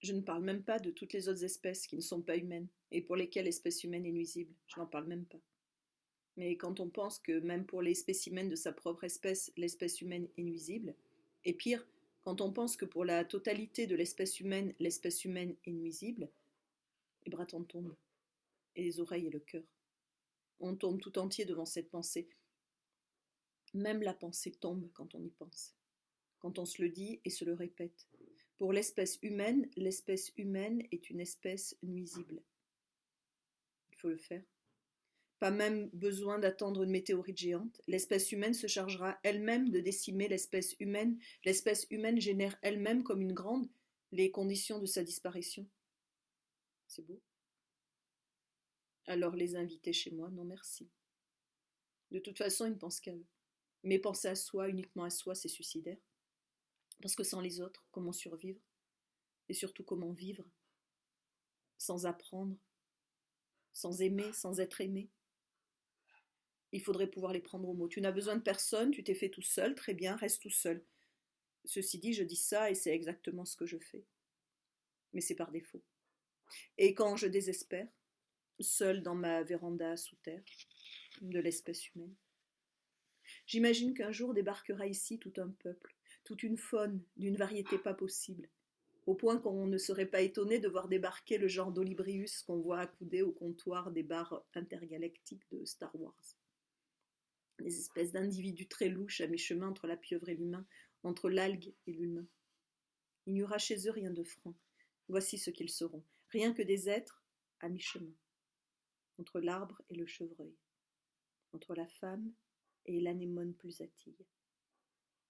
Je ne parle même pas de toutes les autres espèces qui ne sont pas humaines et pour lesquelles l'espèce humaine est nuisible. Je n'en parle même pas. Mais quand on pense que même pour les spécimens de sa propre espèce, l'espèce humaine est nuisible, et pire, quand on pense que pour la totalité de l'espèce humaine est nuisible, les bras t'en tombent, et les oreilles et le cœur. On tombe tout entier devant cette pensée. Même la pensée tombe quand on y pense, quand on se le dit et se le répète. Pour l'espèce humaine est une espèce nuisible. Il faut le faire. Pas même besoin d'attendre une météorite géante. L'espèce humaine se chargera elle-même de décimer l'espèce humaine. L'espèce humaine génère elle-même comme une grande les conditions de sa disparition. C'est beau. Alors les inviter chez moi, non merci. De toute façon, ils ne pensent qu'à eux. Mais penser à soi, uniquement à soi, c'est suicidaire. Parce que sans les autres, comment survivre? Et surtout comment vivre? Sans apprendre, sans aimer, sans être aimé. Il faudrait pouvoir les prendre au mot. Tu n'as besoin de personne, tu t'es fait tout seul, très bien, reste tout seul. Ceci dit, je dis ça et c'est exactement ce que je fais. Mais c'est par défaut. Et quand je désespère, seule dans ma véranda sous terre, de l'espèce humaine, j'imagine qu'un jour débarquera ici tout un peuple, toute une faune d'une variété pas possible, au point qu'on ne serait pas étonné de voir débarquer le genre d'Olibrius qu'on voit accoudé au comptoir des bars intergalactiques de Star Wars. Des espèces d'individus très louches à mi-chemin entre la pieuvre et l'humain, entre l'algue et l'humain. Il n'y aura chez eux rien de franc. Voici ce qu'ils seront, rien que des êtres à mi-chemin, entre l'arbre et le chevreuil, entre la femme et l'anémone pulsatille,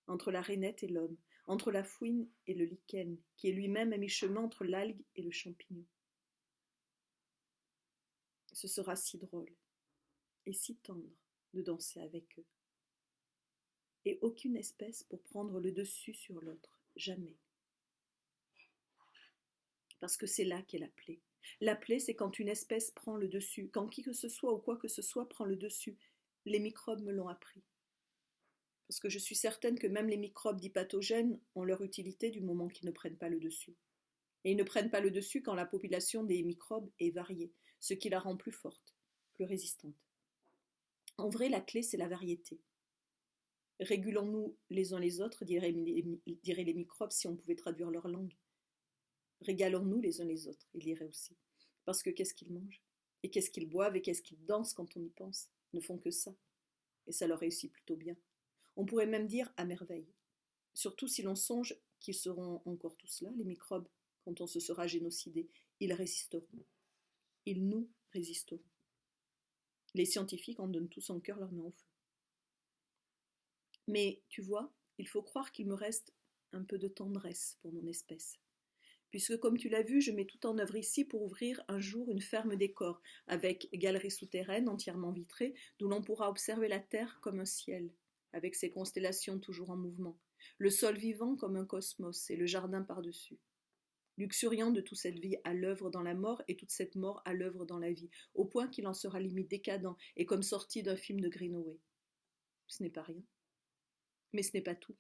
entre la rainette et l'homme, entre la fouine et le lichen, qui est lui-même à mi-chemin entre l'algue et le champignon. Ce sera si drôle et si tendre de danser avec eux. Et aucune espèce pour prendre le dessus sur l'autre, jamais. Parce que c'est là qu'est la plaie. La plaie, c'est quand une espèce prend le dessus, quand qui que ce soit ou quoi que ce soit prend le dessus. Les microbes me l'ont appris. Parce que je suis certaine que même les microbes dits pathogènes ont leur utilité du moment qu'ils ne prennent pas le dessus. Et ils ne prennent pas le dessus quand la population des microbes est variée, ce qui la rend plus forte, plus résistante. En vrai, la clé, c'est la variété. Régulons-nous les uns les autres, diraient les microbes si on pouvait traduire leur langue. Régalons-nous les uns les autres, il dirait aussi. Parce que qu'est-ce qu'ils mangent? Et qu'est-ce qu'ils boivent? Et qu'est-ce qu'ils dansent quand on y pense? Ils ne font que ça. Et ça leur réussit plutôt bien. On pourrait même dire à merveille. Surtout si l'on songe qu'ils seront encore tous là, les microbes, quand on se sera génocidé. Ils résisteront. Ils nous résisteront. Les scientifiques en donnent tous en cœur leur main au feu. Mais, tu vois, il faut croire qu'il me reste un peu de tendresse pour mon espèce. Puisque, comme tu l'as vu, je mets tout en œuvre ici pour ouvrir un jour une ferme décor, avec galeries souterraines entièrement vitrées, d'où l'on pourra observer la terre comme un ciel, avec ses constellations toujours en mouvement, le sol vivant comme un cosmos et le jardin par-dessus. Luxuriant de toute cette vie à l'œuvre dans la mort et toute cette mort à l'œuvre dans la vie, au point qu'il en sera limite décadent et comme sorti d'un film de Greenaway. Ce n'est pas rien. Mais ce n'est pas tout.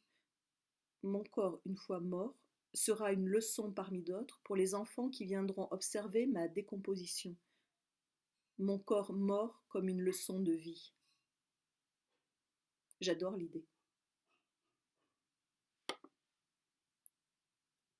Mon corps, une fois mort, sera une leçon parmi d'autres pour les enfants qui viendront observer ma décomposition. Mon corps mort comme une leçon de vie. J'adore l'idée.